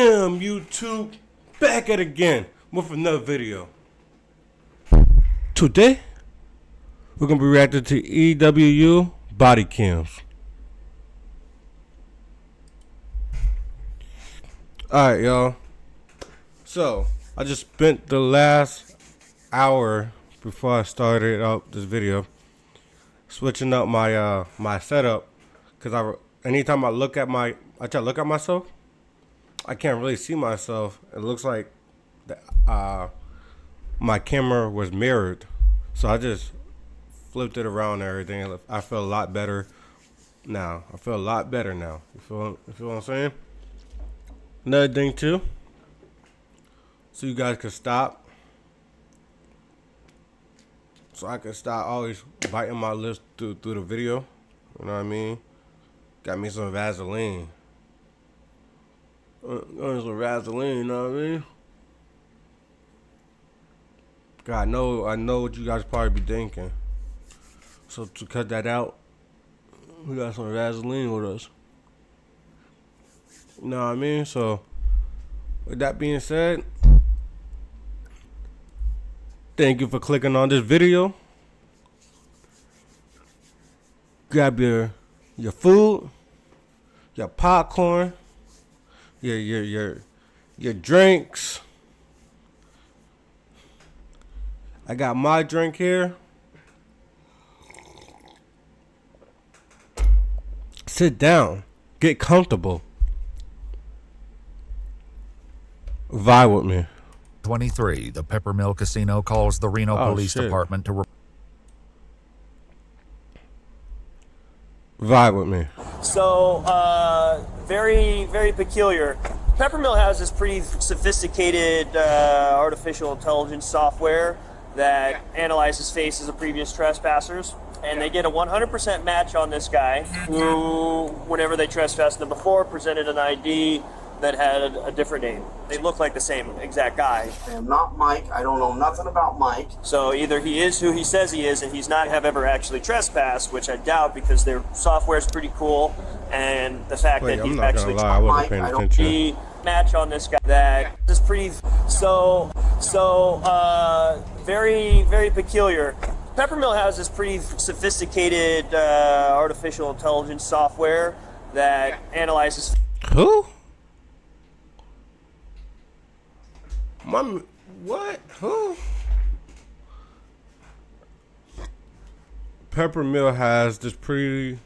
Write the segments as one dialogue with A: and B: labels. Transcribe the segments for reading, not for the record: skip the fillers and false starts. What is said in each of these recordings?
A: Cam, YouTube, back at it again with another video. Today, we're going to be reacting to EWU body cams. Alright, y'all. So, I just spent the last hour before I started out this video switching up my my setup, because anytime I try to look at myself, I can't really see myself. It looks like my camera was mirrored, so I just flipped it around and everything. I feel a lot better now. You feel what I'm saying? Another thing too, so you guys can stop, so I can stop always biting my lips through the video. You know what I mean? Got me some Vaseline. You know what I mean? God, I know what you guys probably be thinking. So to cut that out, we got some Vaseline with us. You know what I mean? So with that being said, thank you for clicking on this video. Grab your food, your popcorn, your drinks. I got my drink here. Sit down, get comfortable, vibe with me.
B: 23, the Peppermill Casino calls the Reno Police Department to
A: vibe with me.
C: So, very, very peculiar. Peppermill has this pretty sophisticated artificial intelligence software that analyzes faces of previous trespassers, and they get a 100% match on this guy who, whenever they trespassed them before, presented an ID that had a different name. They look like the same exact guy.
D: I am not Mike. I don't know nothing about Mike.
C: So either he is who he says he is and he's not have ever actually trespassed, which I doubt because their software is pretty cool, and the fact that he's actually
A: I wasn't paying attention.
C: Match on this guy that is pretty very, very peculiar. Peppermill has this pretty sophisticated artificial intelligence software that analyzes.
A: Who? What? Who? Peppermill has this pretty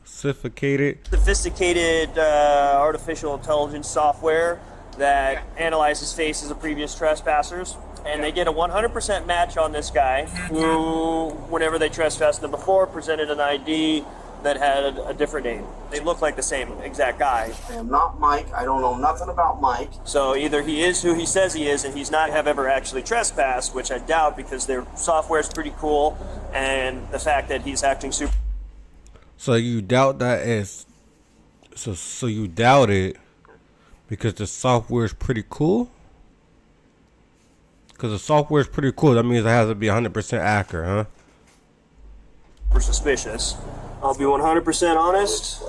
A: sophisticated
C: artificial intelligence software that analyzes faces of previous trespassers, and they get a 100% match on this guy who, whenever they trespassed them before, presented an ID that had a different name. They look like the same exact guy.
D: I am not Mike. I don't know nothing about Mike.
C: So either he is who he says he is and he's not have ever actually trespassed, which I doubt because their software is pretty cool, and the fact that he's acting super.
A: So you doubt that is so you doubt it because the software is pretty cool? Because the software is pretty cool, that means it has to be 100% accurate, huh?
C: Super suspicious. I'll be 100% honest.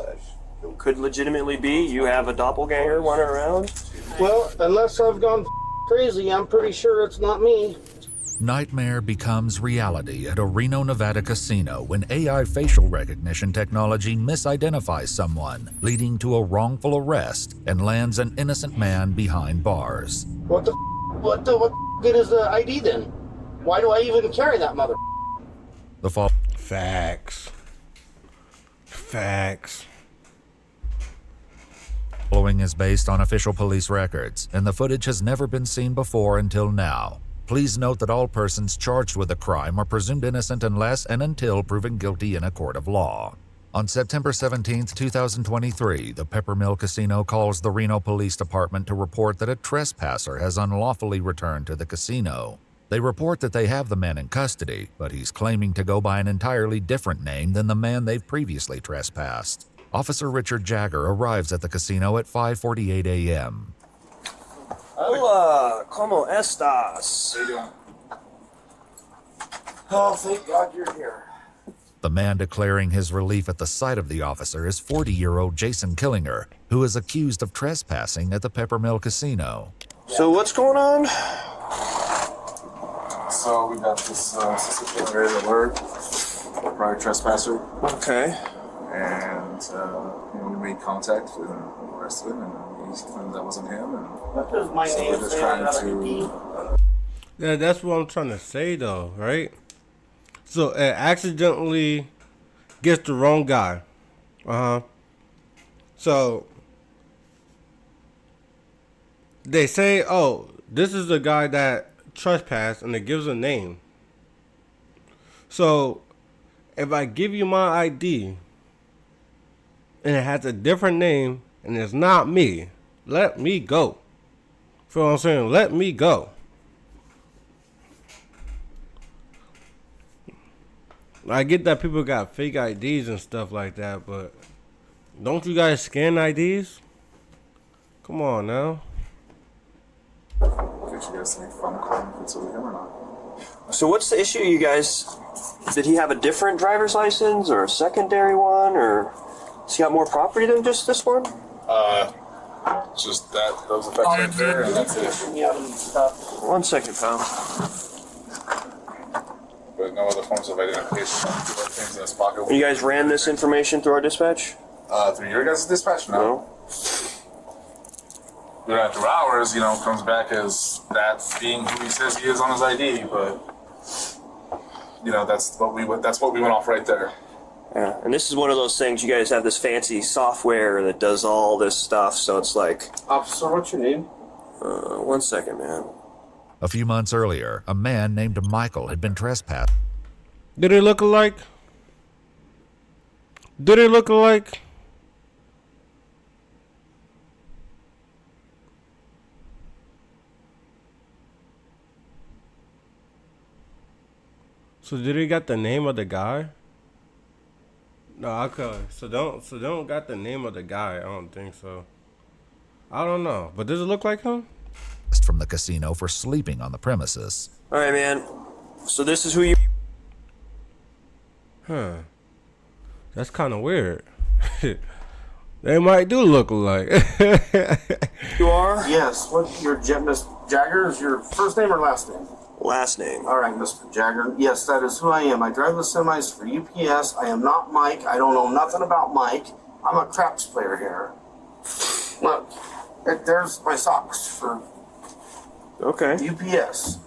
C: Could legitimately be you have a doppelganger running around.
D: Well, unless I've gone crazy, I'm pretty sure it's not me.
B: Nightmare becomes reality at a Reno, Nevada casino when AI facial recognition technology misidentifies someone, leading to a wrongful arrest and lands an innocent man behind bars.
D: What the good is the ID then? Why do I even carry that mother?
A: Facts.
B: Following is based on official police records, and the footage has never been seen before until now. Please note that all persons charged with a crime are presumed innocent unless and until proven guilty in a court of law. On September 17, 2023, the Peppermill Casino calls the Reno Police Department to report that a trespasser has unlawfully returned to the casino. They report that they have the man in custody, but he's claiming to go by an entirely different name than the man they've previously trespassed. Officer Richard Jagger arrives at the casino at 5:48 a.m.
C: Hola, ¿cómo estás?
D: Oh, thank God you're here.
B: The man declaring his relief at the sight of the officer is 40-year-old Jason Killinger, who is accused of trespassing at the Peppermill Casino.
C: So what's going on?
E: So we got this suspicious alert, prior trespasser,
C: Okay.
E: and we made contact with him, arrested him, and he claimed that wasn't him. And
D: What does my
E: so
D: name
E: we're just
D: say
E: trying
D: on
E: to.
D: ID?
A: Yeah, that's what I'm trying to say though, right? So it accidentally gets the wrong guy. So they say, oh, this is the guy that trespassed, and it gives a name. So if I give you my ID and it has a different name and it's not me, let me go. Feel what I'm saying? Let me go. I get that people got fake IDs and stuff like that, but don't you guys scan IDs? Come on now.
E: Did you guys think from calling if it's with him or not?
C: So what's the issue, you guys? Did he have a different driver's license or a secondary one, or has he got more property than just this one?
E: Just that, those effects right there, and that's it.
D: Yeah, and stuff.
C: 1 second, pal.
E: But no other forms of identification. Two other things in his pocket.
C: You guys ran this information through our dispatch?
E: Through your guys' dispatch? No.
C: No.
E: Through ours, comes back as that being who he says he is on his ID, but that's what we went off right there.
C: Yeah, and this is one of those things, you guys have this fancy software that does all this stuff, so it's like...
D: Officer, what's your name?
C: 1 second, man.
B: A few months earlier, a man named Michael had been trespassed.
A: Did it look alike? Did it look alike? So did he got the name of the guy? No, okay. So don't got the name of the guy. I don't think so. I don't know. But does it look like him?
B: From the casino for sleeping on the premises.
C: All right, man. So this is who you...
A: Huh. That's kind of weird. They might do look alike.
C: You are?
D: Yes. What's your Miss Jagger? Is your first name or last name?
C: Last name.
D: All right, Mr. Jagger. Yes, that is who I am. I drive the semis for UPS. I am not Mike. I don't know nothing about Mike. I'm a craps player here. Look, there's my socks for
C: Okay.
D: UPS.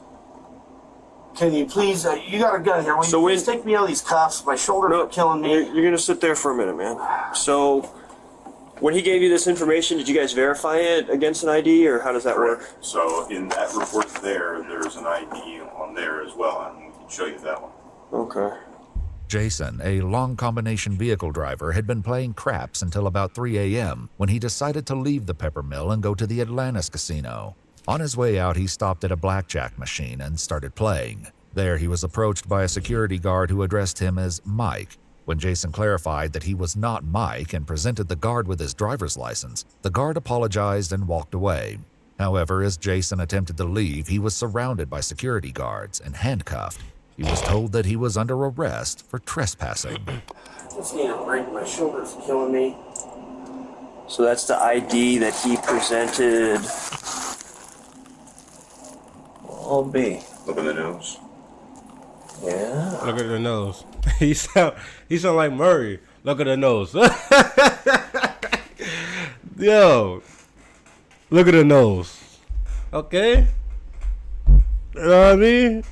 D: Can you please, you got a gun here. Will
C: So
D: you
C: when-
D: please take me out of these cuffs? My shoulders are killing me.
C: You're gonna sit there for a minute, man. So, when he gave you this information, did you guys verify it against an ID, or how does that work?
F: So in that report there's an ID on there as well, and we can show you that one.
C: Okay.
B: Jason, a long combination vehicle driver, had been playing craps until about 3 a.m. when he decided to leave the Peppermill and go to the Atlantis casino. On his way out, he stopped at a blackjack machine and started playing. There, he was approached by a security guard who addressed him as Mike. When Jason clarified that he was not Mike and presented the guard with his driver's license, the guard apologized and walked away. However, as Jason attempted to leave, he was surrounded by security guards and handcuffed. He was told that he was under arrest for trespassing.
D: I just need a break. My shoulders are killing me.
C: So that's the ID that he presented. I'll be.
F: Look at the nose.
C: Yeah.
A: Look at the nose. He sound like Murray. Look at the nose. Yo. Look at the nose. Okay? You know what I mean?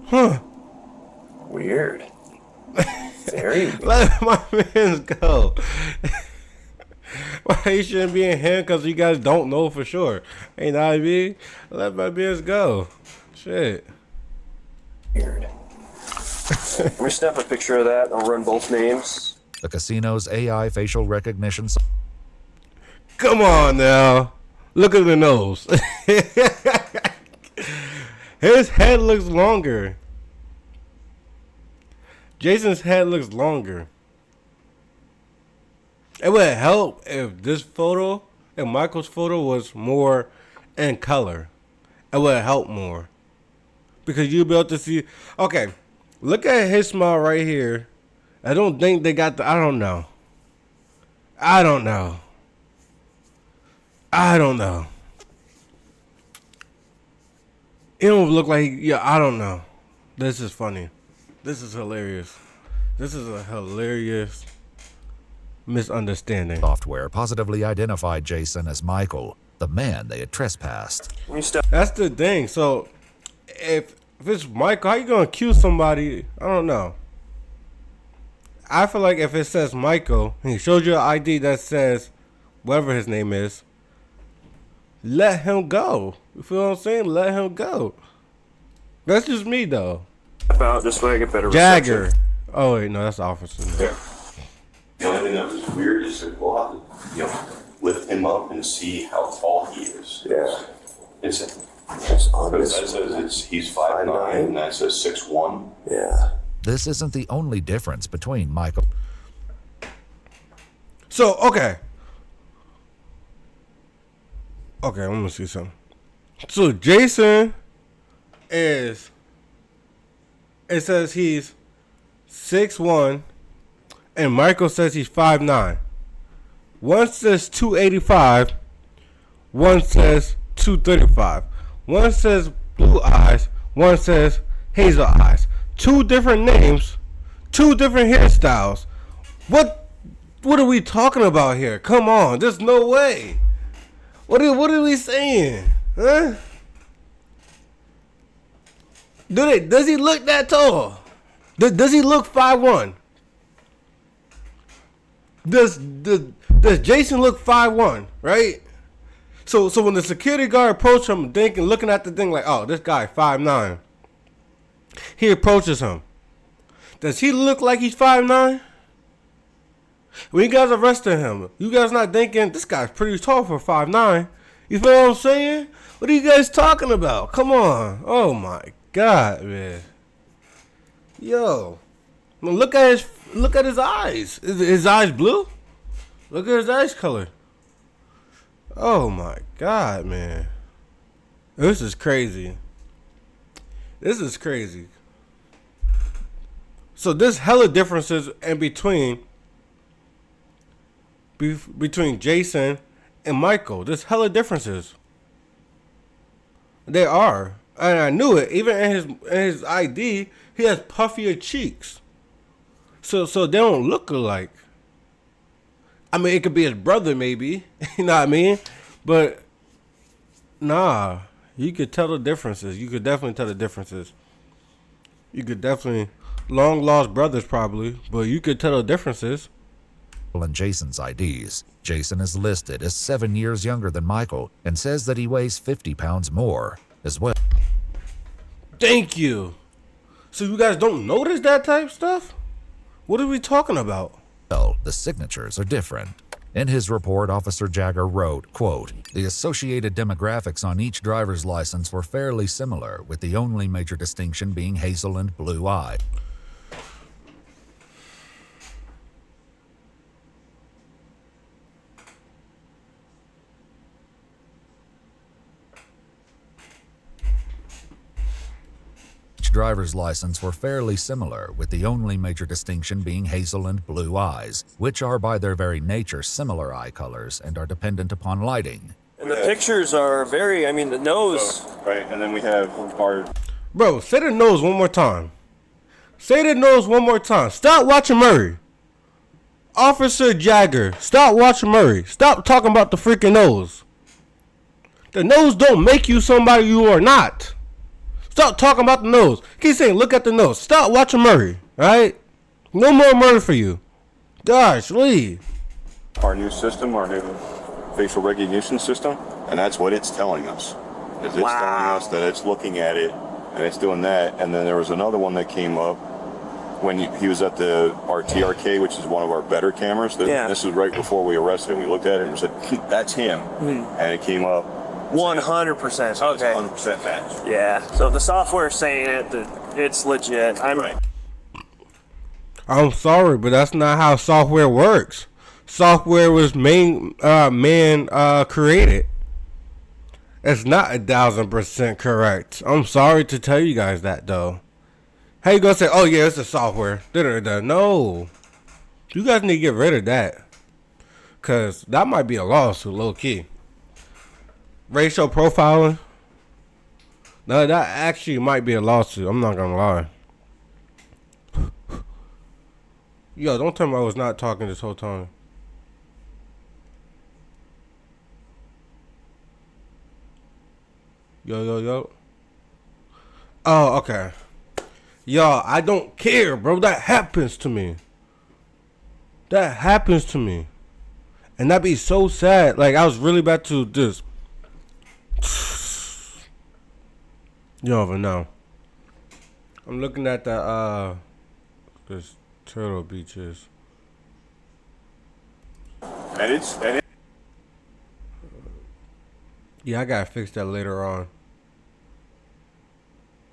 C: Huh. Weird. Very weird.
A: Let my mans go. Why he shouldn't be in handcuffs? You guys don't know for sure. Ain't know what I mean? Let my mans go. Shit.
C: Weird. Let me snap a picture of that. I'll run both names.
B: The casino's AI facial recognition
A: Come on now. Look at the nose. His head looks longer. Jason's head looks longer. It would help if this photo, if Michael's photo was more in color. It would help more. because you'll be able to see. Okay, look at his smile right here. I don't think they got the. I don't know. It don't look like. Yeah, I don't know. This is funny. This is hilarious. This is a hilarious misunderstanding.
B: Software positively identified Jason as Michael, the man they had trespassed.
A: That's the thing. So, if it's Michael, how you gonna accuse somebody? I don't know. I feel like if it says Michael, and he shows you an ID that says whatever his name is, let him go. You feel what I'm saying? Let him go. That's just me, though.
C: About this way I get better
A: Jagger.
C: reception.
A: Oh, wait, no, that's the officer.
F: Yeah. The only thing that was weird is to go out, lift him up and see how tall he is.
C: Yeah.
F: It's
C: on
F: because
C: this
F: that says he's 5'9" and that says 6'1".
C: Yeah.
B: This isn't the only difference between Michael.
A: So, okay. Okay, I'm gonna see something. So, Jason is, it says he's 6'1", and Michael says he's 5'9". One says 285, one says 235. One says blue eyes, one says hazel eyes. Two different names, two different hairstyles. What are we talking about here? Come on, there's no way. What are we saying? Huh? Does he look that tall? Does he look 5'1"? Does Jason look 5'1", right? So when the security guard approached him, looking at the thing like, oh, this guy 5'9". He approaches him. Does he look like he's 5'9"? When you guys arrested him, you guys not thinking this guy's pretty tall for 5'9"? You feel what I'm saying? What are you guys talking about? Come on. Oh my God, man. Yo. Look at his eyes. Is his eyes blue? Look at his eyes color. Oh my God, man. This is crazy. This is crazy. So there's hella differences in between Jason and Michael. There's hella differences. There are. And I knew it. Even in his ID, he has puffier cheeks. So they don't look alike. I mean, it could be his brother, maybe. You know what I mean? But, nah. You could tell the differences. You could definitely tell the differences. You could definitely... Long lost brothers, probably. But you could tell the differences.
B: And Jason's IDs. Jason is listed as 7 years younger than Michael and says that he weighs 50 pounds more as well.
A: Thank you. So you guys don't notice that type stuff? What are we talking about?
B: Well, the signatures are different. In his report, Officer Jagger wrote, quote, "The associated demographics on each driver's license were fairly similar, with the only major distinction being hazel and blue eye." Driver's license were fairly similar, with the only major distinction being hazel and blue eyes, which are by their very nature similar eye colors and are dependent upon lighting.
C: And the pictures are very, I mean, the nose.
F: So, right, and then we have our...
A: Bro, say the nose one more time. Say the nose one more time. Stop watching Murray. Officer Jagger, stop watching Murray. Stop talking about the freaking nose. The nose don't make you somebody you are not. Stop talking about the nose. Keep saying, look at the nose. Stop watching Murray, alright? No more Murray for you. Gosh, leave.
F: Our new system, our new facial recognition system, and that's what it's telling us. Is it's telling us that it's looking at it, and it's doing that, and then there was another one that came up when he was at our TRK, which is one of our better cameras. This was right before we arrested him. We looked at it and said, that's him. And it came up.
C: 100%. Okay.
F: 100% match.
C: Yeah. So the software is saying it, that it's legit.
A: I'm sorry, but that's not how software works. Software was man created. It's not 1,000% correct. I'm sorry to tell you guys that though. How you gonna say, oh yeah, it's the software? No. You guys need to get rid of that. Cause that might be a lawsuit, low key. Racial profiling. No, that actually might be a lawsuit. I'm not gonna lie. Yo, don't tell me I was not talking this whole time. Yo. Oh, okay. Y'all, I don't care, bro. That happens to me. And that'd be so sad. Like, I was really about to just... You don't even know. I'm looking at the, this Turtle Beaches.
F: And
A: Yeah, I gotta fix that later on.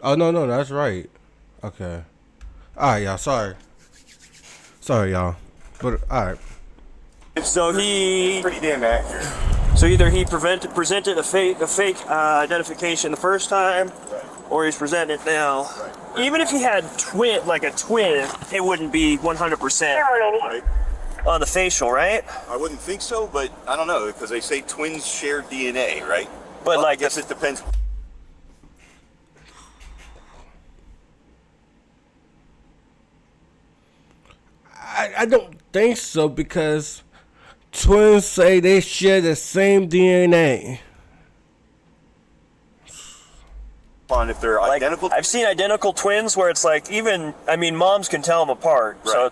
A: Oh, no, that's right. Okay. Alright, y'all, sorry. Sorry, y'all. But, alright.
C: So he
F: pretty damn accurate.
C: So either he presented a fake identification the first time, or he's presenting it now. Even if he had a twin, it wouldn't be 100%
F: Right?
C: on the facial, right?
F: I wouldn't think so, but I don't know, because they say twins share DNA, right?
C: But
F: well,
C: like,
F: I guess it depends.
A: I don't think so, because twins say they share the same DNA.
F: On if they're
C: like,
F: identical.
C: I've seen identical twins where it's like moms can tell them apart.
F: Right.
C: So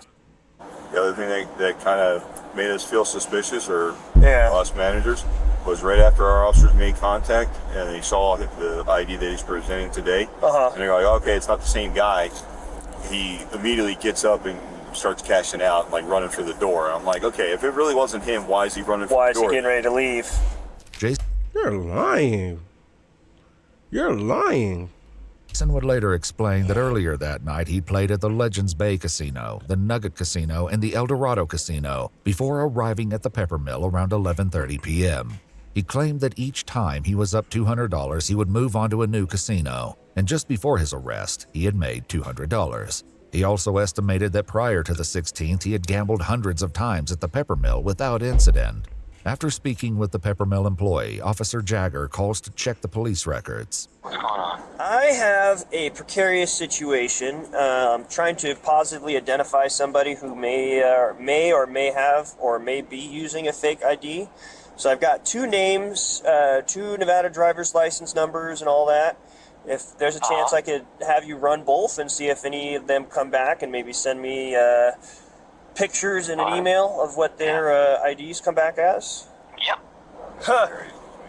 F: The other thing that kind of made us feel suspicious, or
C: Yeah.
F: us managers, was right after our officers made contact and they saw the ID that he's presenting today. And they're like, okay, it's not the same guy. He immediately gets up and starts cashing out, like running for the door. I'm like, okay, if it really wasn't him, why is he running for
C: why
F: the
C: is he
F: door?
C: getting ready to leave?
B: Jason
A: You're lying.
B: would later explain that earlier that night he played at the Legends Bay Casino, the Nugget Casino, and the El Dorado Casino before arriving at the Peppermill around 11:30 p.m. He claimed that each time he was up $200, he would move on to a new casino, and just before his arrest, he had made $200. He also estimated that prior to the 16th, he had gambled hundreds of times at the Peppermill without incident. After speaking with the Peppermill employee, Officer Jagger calls to check the police records.
G: What's going on?
C: I have a precarious situation. Trying to positively identify somebody who may have or may be using a fake ID. So I've got two names, two Nevada driver's license numbers and all that. If there's a chance I could have you run both and see if any of them come back and maybe send me pictures in an email of what their IDs come back as?
G: Yep.
C: Huh.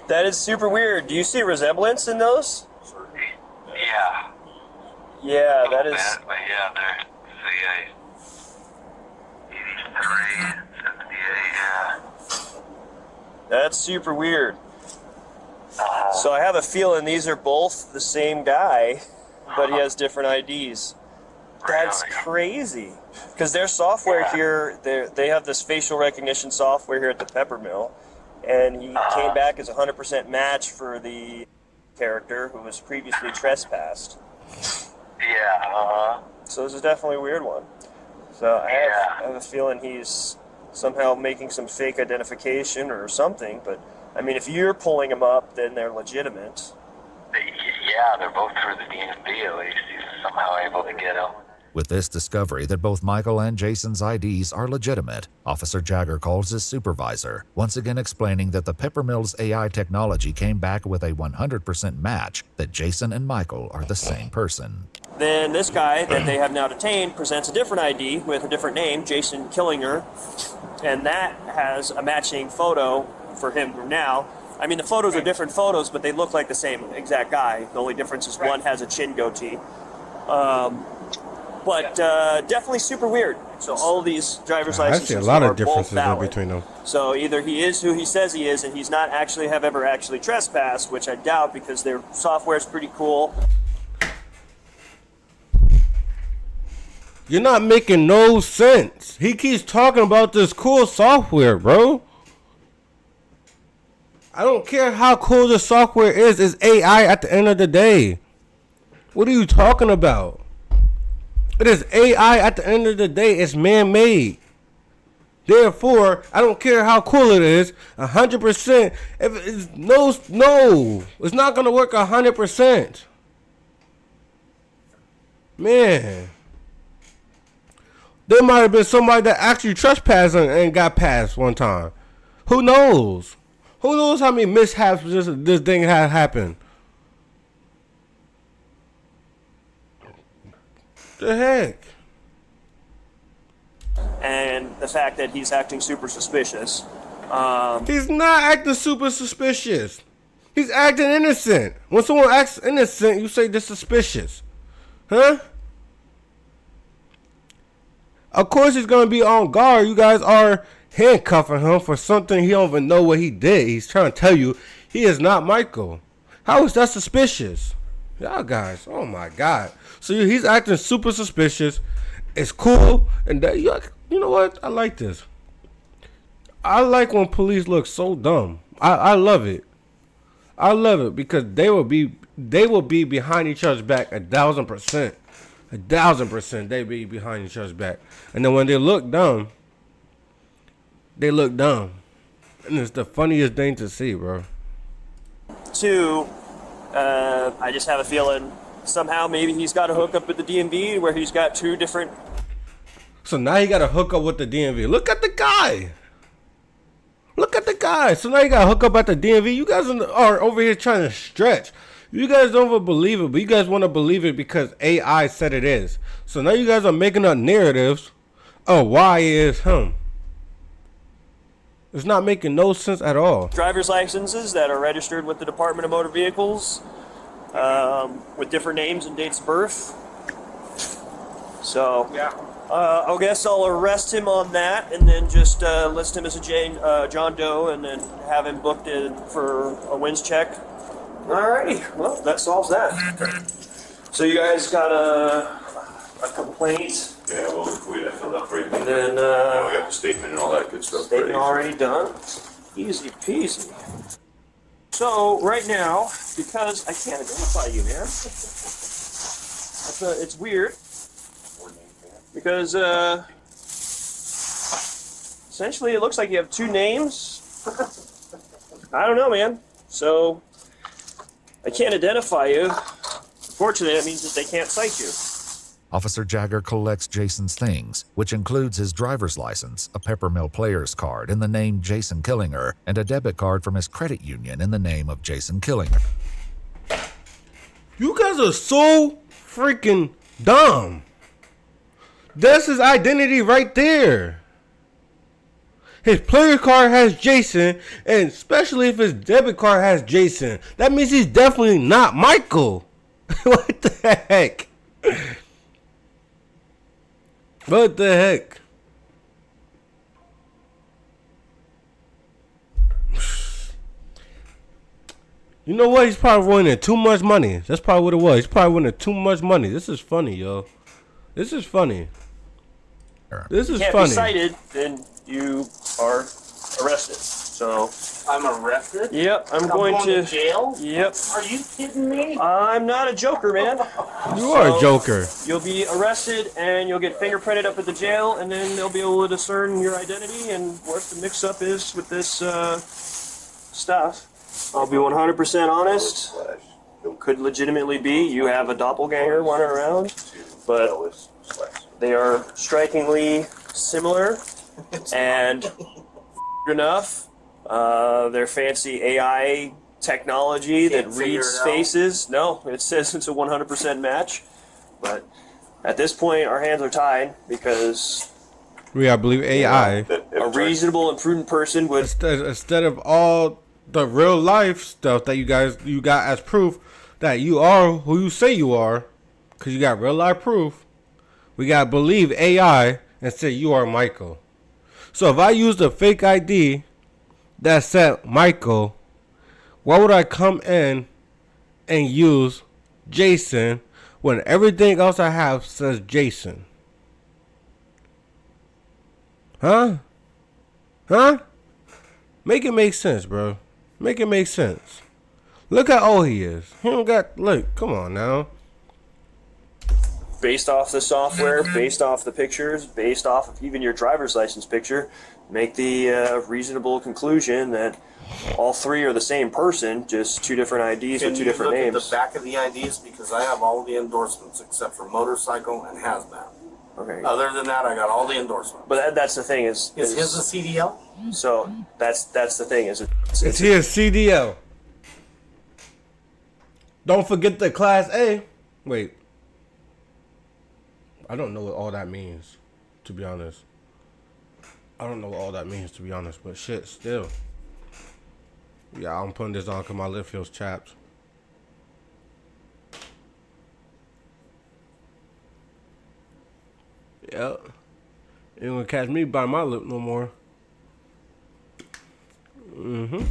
C: That is super weird. Do you see resemblance in those?
G: Yeah.
C: Yeah, that is...
G: Bad, but yeah, they're the 83, 78, yeah.
C: That's super weird. So I have a feeling these are both the same guy, but he has different IDs. That's crazy. Because their software here, they have this facial recognition software here at the Peppermill, and he came back as a 100% match for the character who was previously trespassed.
G: Yeah,
C: So this is definitely a weird one. So I have a feeling he's somehow making some fake identification or something, but I mean, if you're pulling them up, then they're legitimate.
G: Yeah, they're both for the DMV at least. He's somehow able to get them.
B: With this discovery that both Michael and Jason's IDs are legitimate, Officer Jagger calls his supervisor, once again explaining that the Peppermill's AI technology came back with a 100% match that Jason and Michael are the same person.
C: Then this guy that they have now detained presents a different ID with a different name, Jason Killinger, and that has a matching photo for him now. I mean, the photos are different photos, but they look like the same exact guy. The only difference is one has a chin goatee. But definitely super weird. So all of these driver's
A: I
C: licenses
A: see a lot
C: are
A: of differences
C: both
A: in
C: valid.
A: between them.
C: So either he is who he says he is, and he's not actually have ever actually trespassed, which I doubt because their software is pretty cool.
A: You're not making no sense. He keeps talking about this cool software, bro. I don't care how cool the software is. It's AI at the end of the day. What are you talking about? It is AI at the end of the day. It's man-made. Therefore, I don't care how cool it is. 100%. If it's no, it's not gonna work 100%. Man, there might have been somebody that actually trespassed and got passed one time. Who knows? Who knows how many mishaps this thing had happened? The heck?
C: And the fact that he's acting super suspicious.
A: He's not acting super suspicious. He's acting innocent. When someone acts innocent, you say they're suspicious. Huh? Of course he's going to be on guard. You guys are handcuffing him for something he don't even know what he did. He's trying to tell you he is not Michael. How is that suspicious? Y'all guys, oh my God. So he's acting super suspicious. It's cool. And that, you know what? I like this. I like when police look so dumb. I love it. I love it because they will be behind each other's back 1,000%. 1,000% they be behind each other's back. And then when they look dumb, they look dumb. And it's the funniest thing to see, bro.
C: Two, I just have a feeling somehow maybe he's got a hookup with the DMV where he's got two different.
A: So now he got to hook up with the DMV. Look at the guy. Look at the guy. So now you got to hook up at the DMV. You guys are over here trying to stretch. You guys don't even believe it, but you guys want to believe it because AI said it is. So now you guys are making up narratives of why it is him. It's not making no sense at all.
C: Driver's licenses that are registered with the Department of Motor Vehicles with different names and dates of birth. So, yeah. I guess I'll arrest him on that and then just list him as a John Doe and then have him booked in for a wins check. Alrighty, well, that solves that. So you guys got a complaint?
F: Yeah, well, we got filled out for you.
C: And then,
F: we got the statement and all that good stuff.
C: Statement already done. Easy peasy. So, right now, because I can't identify you, man, it's weird. Because, essentially it looks like you have two names. I don't know, man. So, I can't identify you. Unfortunately, that means that they can't cite you.
B: Officer Jagger collects Jason's things, which includes his driver's license, a Peppermill player's card in the name Jason Killinger, and a debit card from his credit union in the name of Jason Killinger.
A: You guys are so freaking dumb. That's his identity right there. His player card has Jason, and especially if his debit card has Jason, that means he's definitely not Michael. What the heck? What the heck? You know what? He's probably winning too much money. That's probably what it was. He's probably winning too much money. This is funny, yo. This is funny. This is
C: Can't
A: funny.
C: be cited, then you are arrested. So
D: I'm arrested?
C: yep, I'm
D: going
C: going
D: to jail?
C: Yep.
D: Are you kidding me?
C: I'm not a joker, man.
A: You are a joker.
C: You'll be arrested and you'll get fingerprinted up at the jail, and then they'll be able to discern your identity and what the mix-up is with this stuff. I'll be 100% honest. Could legitimately be you have a doppelganger running around, but they are strikingly similar and enough. Their fancy AI technology that reads faces. No, it says it's a 100% match. But at this point, our hands are tied because
A: I believe AI.
C: a reasonable and prudent person would.
A: Instead of all the real life stuff that you got as proof that you are who you say you are, because you got real life proof, we gotta believe AI and say you are Michael. So if I used a fake ID that said Michael, why would I come in and use Jason when everything else I have says Jason? Huh? Make it make sense, bro. Make it make sense. Look how old he is. He don't got, look, come on now.
C: Based off the software, based off the pictures, based off of even your driver's license picture, make the reasonable conclusion that all three are the same person, just two different IDs with two different names.
D: Can you look at the back of the IDs? Because I have all the endorsements except for motorcycle and hazmat.
C: Okay.
D: Other than that, I got all the endorsements.
C: But that's the thing is
D: his a CDL?
C: So that's the thing is
A: It's his CDL. Don't forget the Class A. Wait. I don't know what all that means, to be honest. I don't know what all that means, to be honest. But shit, still. Yeah, I'm putting this on because my lip feels chapped. Yep. You ain't gonna catch me by my lip no more. Mm-hmm.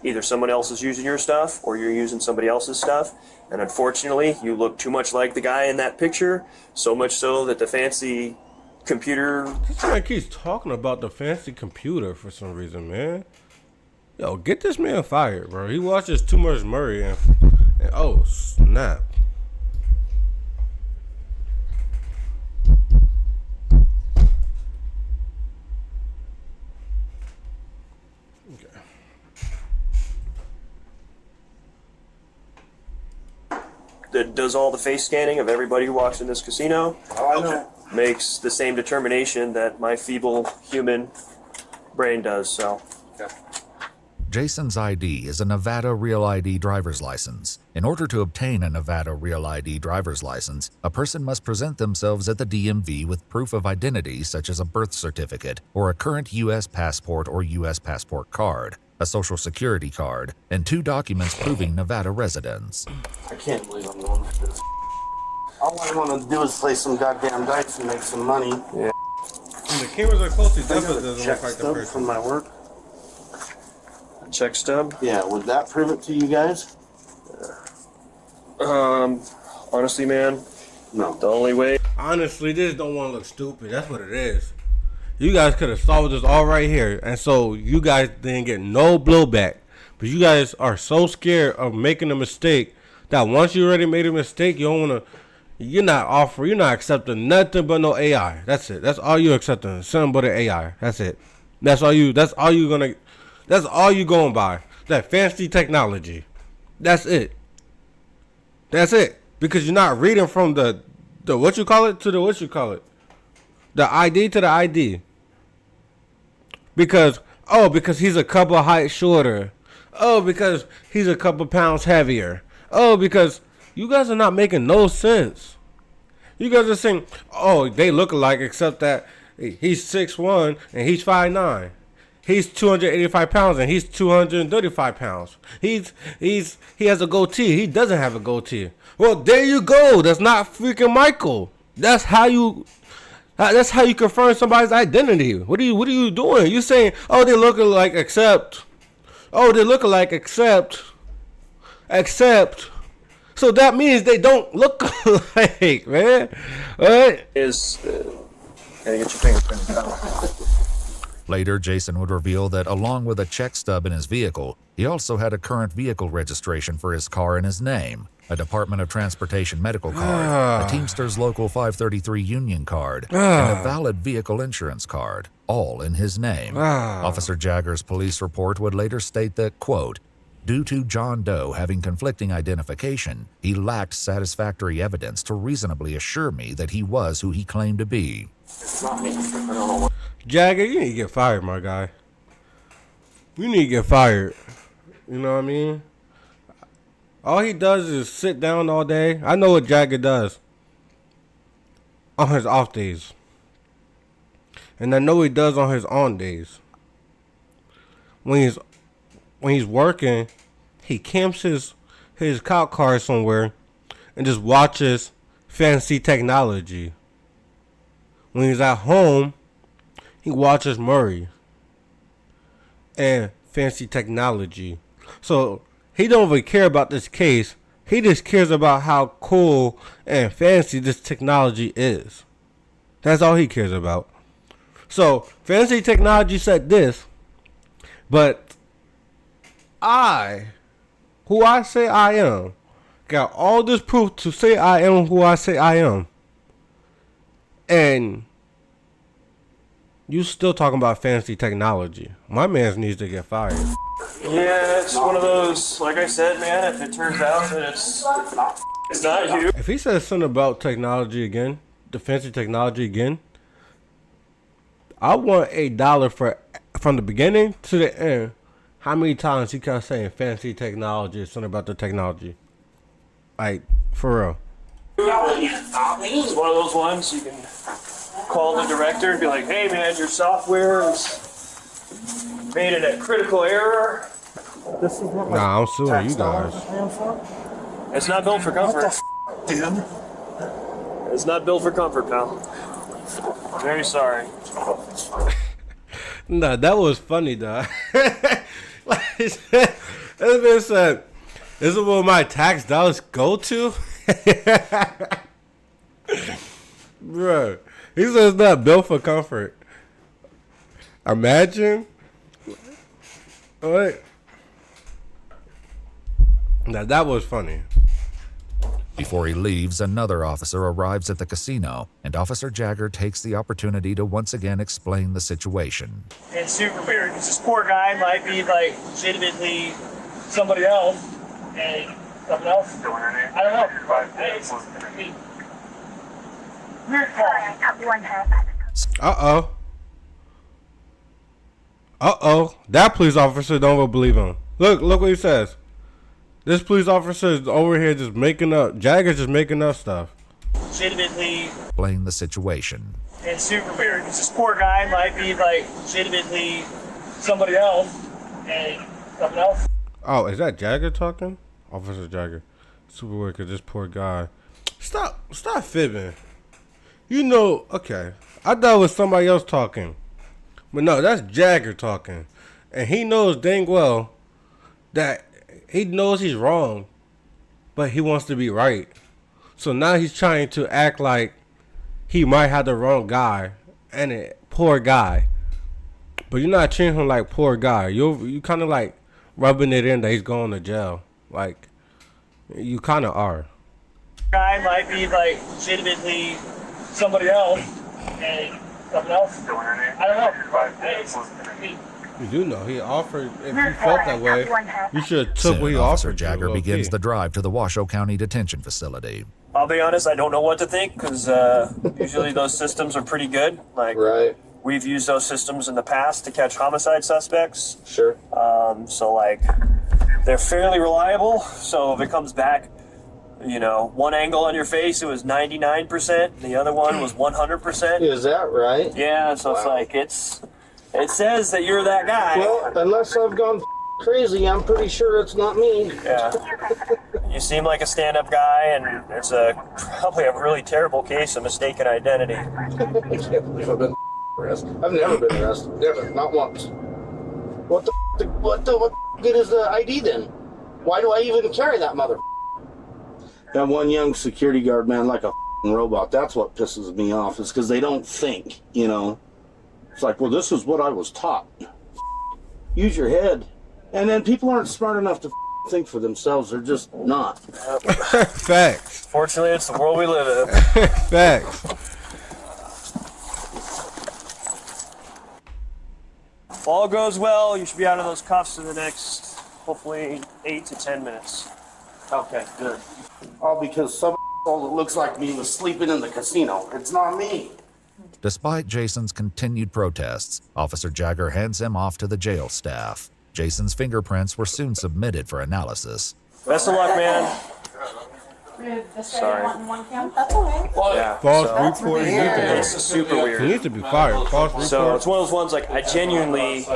C: Either someone else is using your stuff or you're using somebody else's stuff. And unfortunately, you look too much like the guy in that picture, so much so that the fancy computer...
A: This guy keeps talking about the fancy computer for some reason, man. Yo, get this man fired, bro. He watches too much Murray and oh, snap.
C: that does all the face scanning of everybody who walks in this casino.
D: Oh, I know.
C: Makes the same determination that my feeble human brain does. So.
D: Okay.
B: Jason's ID is a Nevada Real ID driver's license. In order to obtain a Nevada Real ID driver's license, a person must present themselves at the DMV with proof of identity such as a birth certificate or a current U.S. passport or U.S. passport card, a social security card, and 2 documents proving Nevada residence.
D: I can't believe I'm going for this. All I want to do is play some goddamn dice and make some money.
A: Yeah. When the cameras are close, it definitely doesn't
D: check
A: look like the
D: stub
A: person.
D: from my work.
C: Check stub?
D: Yeah, would that prove it to you guys?
C: Honestly, man,
D: No.
C: the only way.
A: Honestly, this don't want to look stupid. That's what it is. You guys could have solved this all right here, and so you guys didn't get no blowback. But you guys are so scared of making a mistake that once you already made a mistake, you don't want to. You're not accepting nothing but no AI. That's it. That's all you're accepting. Something but an AI. That's it. That's all you going by. That fancy technology. That's it. That's it. Because you're not reading from the what you call it to the what you call it. The ID to the ID. Because he's a couple height shorter. Oh, because he's a couple pounds heavier. Oh, because you guys are not making no sense. You guys are saying, oh, they look alike except that he's 6'1" and he's 5'9". He's 285 pounds and he's 235 pounds. He has a goatee. He doesn't have a goatee. Well, there you go. That's not freaking Michael. That's how you confirm somebody's identity. What are you doing? You saying, oh, they look alike except. Oh, they look alike except. So that means they don't look alike, man. All right?
C: Gotta get your fingerprint out.
B: Later, Jason would reveal that along with a check stub in his vehicle, he also had a current vehicle registration for his car in his name, a Department of Transportation medical card, a Teamsters Local 533 union card, and a valid vehicle insurance card, all in his name. Officer Jagger's police report would later state that, quote, due to John Doe having conflicting identification, he lacked satisfactory evidence to reasonably assure me that he was who he claimed to be.
D: It's not me. I don't know what.
A: Jagger, you need to get fired, my guy. You need to get fired. You know what I mean? All he does is sit down all day. I know what Jagger does on his off days. And I know what he does on his on days. When he's working, he camps his cop car somewhere and just watches fancy technology. When he's at home, he watches Murray and fancy technology. So he don't even care about this case. He just cares about how cool and fancy this technology is. That's all he cares about. So fancy technology said this, but who I say I am, got all this proof to say I am who I say I am, and you still talking about fancy technology. My man needs to get fired.
C: Yeah, it's one of those, like I said, man, if it turns out that it's not you.
A: If he says something about technology again, the fancy technology again, I want $1 for from the beginning to the end. How many times he kept saying fancy technology or something about the technology? Like, for real.
C: It's one of those ones you can call the director and be like, hey man, your software is made in a critical error.
A: Nah, I'm suing you guys.
C: It's not built for comfort.
E: Dude.
C: It's not built for comfort, pal. Very sorry.
A: Nah, that was funny, though. Like, this man said, this is what my tax dollars go to? Bro, he says it's not built for comfort. Imagine. What? Now, that was funny.
B: Before he leaves, another officer arrives at the casino, and Officer Jagger takes the opportunity to once again explain the situation.
C: It's super weird because this poor guy might be like legitimately somebody else, and something else. I don't know. It's weird call.
A: Uh-oh. That police officer don't believe him. Look what he says. This police officer is over here just making up. Jagger's just making up stuff.
C: Legitimately.
B: Explain the situation.
C: It's super weird because this poor guy might be like legitimately somebody else, and something else.
A: Oh, is that Jagger talking? Officer Jagger. Super weird because this poor guy. Stop fibbing. You know, okay. I thought it was somebody else talking. But no, that's Jagger talking. And he knows dang well that he knows he's wrong, but he wants to be right. So now he's trying to act like he might have the wrong guy and a poor guy. But you're not treating him like poor guy. You kind of like rubbing it in that he's going to jail. Like, you kind of are.
C: Guy might be like legitimately somebody else, and something else. I don't know.
A: You do know he offered. If you felt that way, you should have took what he
B: Officer
A: offered.
B: Jagger begins the drive to the Washoe County Detention Facility.
C: I'll be honest, I don't know what to think because usually those systems are pretty good. Like,
D: Right.
C: we've used those systems in the past to catch homicide suspects.
D: Sure.
C: So like, they're fairly reliable. So if it comes back, you know, one angle on your face, it was 99%. The other one was 100%.
D: Is that right?
C: Yeah. So it's like it says that you're that guy.
D: Well, unless I've gone crazy, I'm pretty sure it's not me.
C: Yeah. You seem like a stand-up guy, and there's probably a really terrible case of mistaken identity.
D: I can't believe I've been arrested. I've never been arrested. Never. Not once. What the good is the ID then? Why do I even carry that mother? That one young security guard, man, like a robot. That's what pisses me off, is because they don't think, you know. It's like, well, this is what I was taught. Use your head. And then people aren't smart enough to think for themselves. They're just not.
A: Facts.
C: Fortunately, it's the world we live in.
A: Facts.
C: If all goes well, you should be out of those cuffs in the next, hopefully, 8 to 10 minutes.
D: Okay, good. All because some that looks like me was sleeping in the casino. It's not me.
B: Despite Jason's continued protests, Officer Jagger hands him off to the jail staff. Jason's fingerprints were soon submitted for analysis.
C: Best of luck, man.
H: Sorry. That's okay.
C: Yeah.
A: False report.
C: It's super
A: He
C: weird.
A: needs to be fired. False report.
C: So it's one of those ones, like, I genuinely,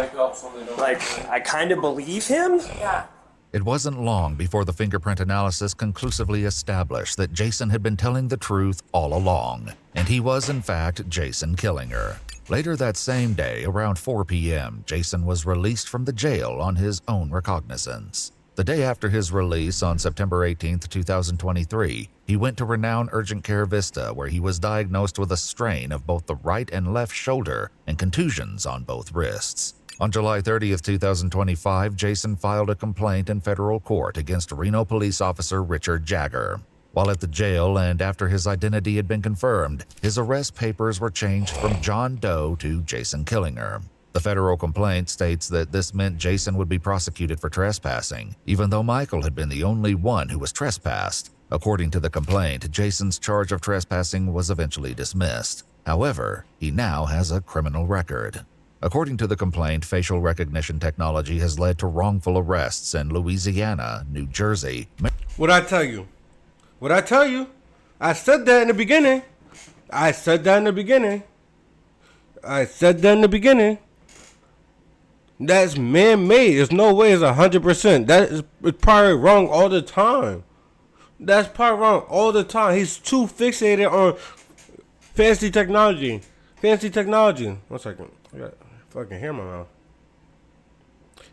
C: like, I kind of believe him.
H: Yeah.
B: It wasn't long before the fingerprint analysis conclusively established that Jason had been telling the truth all along, and he was in fact Jason Killinger. Later that same day, around 4 p.m., Jason was released from the jail on his own recognizance. The day after his release on September 18, 2023, he went to renowned urgent care Vista, where he was diagnosed with a strain of both the right and left shoulder and contusions on both wrists. On July 30th, 2025, Jason filed a complaint in federal court against Reno police officer Richard Jagger. While at the jail and after his identity had been confirmed, his arrest papers were changed from John Doe to Jason Killinger. The federal complaint states that this meant Jason would be prosecuted for trespassing, even though Michael had been the only one who was trespassed. According to the complaint, Jason's charge of trespassing was eventually dismissed. However, he now has a criminal record. According to the complaint, facial recognition technology has led to wrongful arrests in Louisiana, New Jersey.
A: What I tell you? What I tell you? I said that in the beginning. I said that in the beginning. That's man-made. There's no way it's 100%. That is probably wrong all the time. That's probably wrong all the time. He's too fixated on fancy technology. Fancy technology. 1 second. I got fucking hair in my mouth.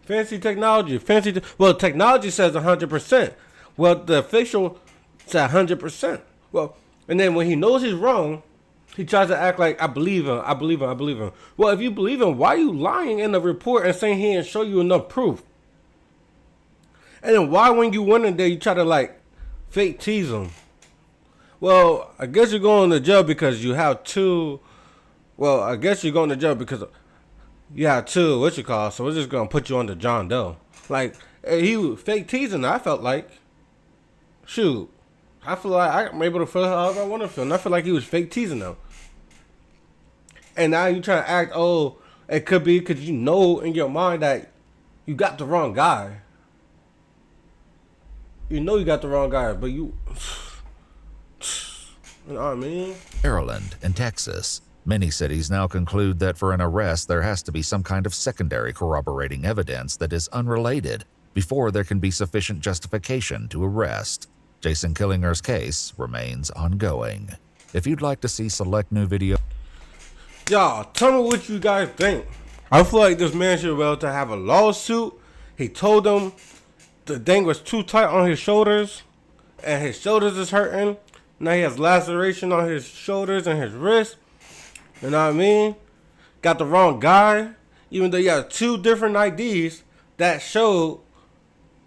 A: Fancy technology. Well, technology says 100%. Well, the official said 100%. Well, and then when he knows he's wrong, he tries to act like, I believe him. Well, if you believe him, why are you lying in the report and saying he didn't show you enough proof? And then why, when you went in there, you try to like fake tease him? Well, I guess you're going to jail because you have two. Well, I guess you're going to jail because you have two, so we're just going to put you under John Doe. Like, he was fake teasing. I felt like, shoot. I feel like I'm able to feel however I want to feel. And I feel like he was fake teasing them. And now you trying to act, oh, it could be because you know in your mind that you got the wrong guy. You know you got the wrong guy, but you know what I mean?
B: Maryland and Texas. Many cities now conclude that for an arrest, there has to be some kind of secondary corroborating evidence that is unrelated before there can be sufficient justification to arrest. Jason Killinger's case remains ongoing. If you'd like to see select new videos,
A: y'all, tell me what you guys think. I feel like this man should be able to have a lawsuit. He told them the thing was too tight on his shoulders, and his shoulders is hurting. Now he has laceration on his shoulders and his wrist. You know what I mean? Got the wrong guy, even though he had 2 different IDs that showed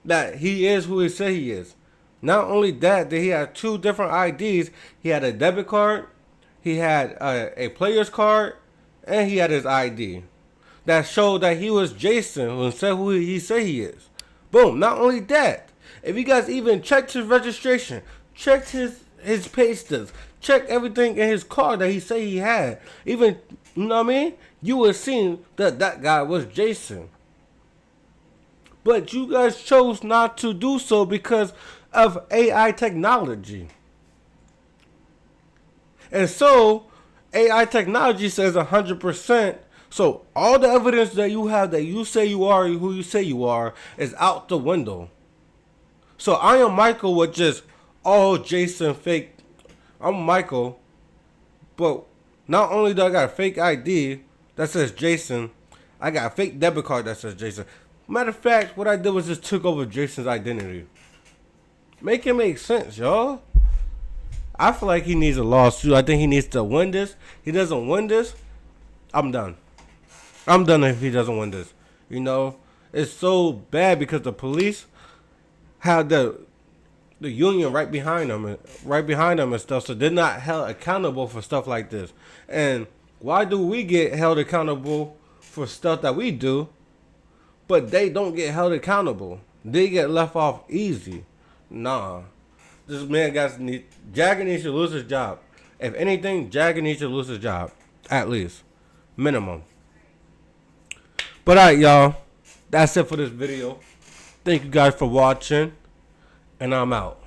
A: that he is who he said he is. Not only that he had 2 different IDs. He had a debit card, he had a player's card, and he had his ID that showed that he was Jason and said who he said he is. Boom. Not only that, if you guys even checked his registration, checked his pay stubs, checked everything in his car that he said he had, even, you know what I mean, you would have seen that that guy was Jason. But you guys chose not to do so because of AI technology. And so, AI technology says 100%. So, all the evidence that you have that you say you are who you say you are is out the window. So, I am Michael with just all Jason fake. I'm Michael. But not only do I got a fake ID that says Jason, I got a fake debit card that says Jason. Matter of fact, what I did was just took over Jason's identity. Make it make sense, y'all. I feel like he needs a lawsuit. I think he needs to win this. He doesn't win this, I'm done. I'm done if he doesn't win this. You know, it's so bad because the police have the union right behind them and stuff, so they're not held accountable for stuff like this. And why do we get held accountable for stuff that we do, but they don't get held accountable? They get left off easy. Nah. This man Jagger needs to lose his job. If anything, Jagger needs to lose his job. At least. Minimum. But alright, y'all. That's it for this video. Thank you guys for watching. And I'm out.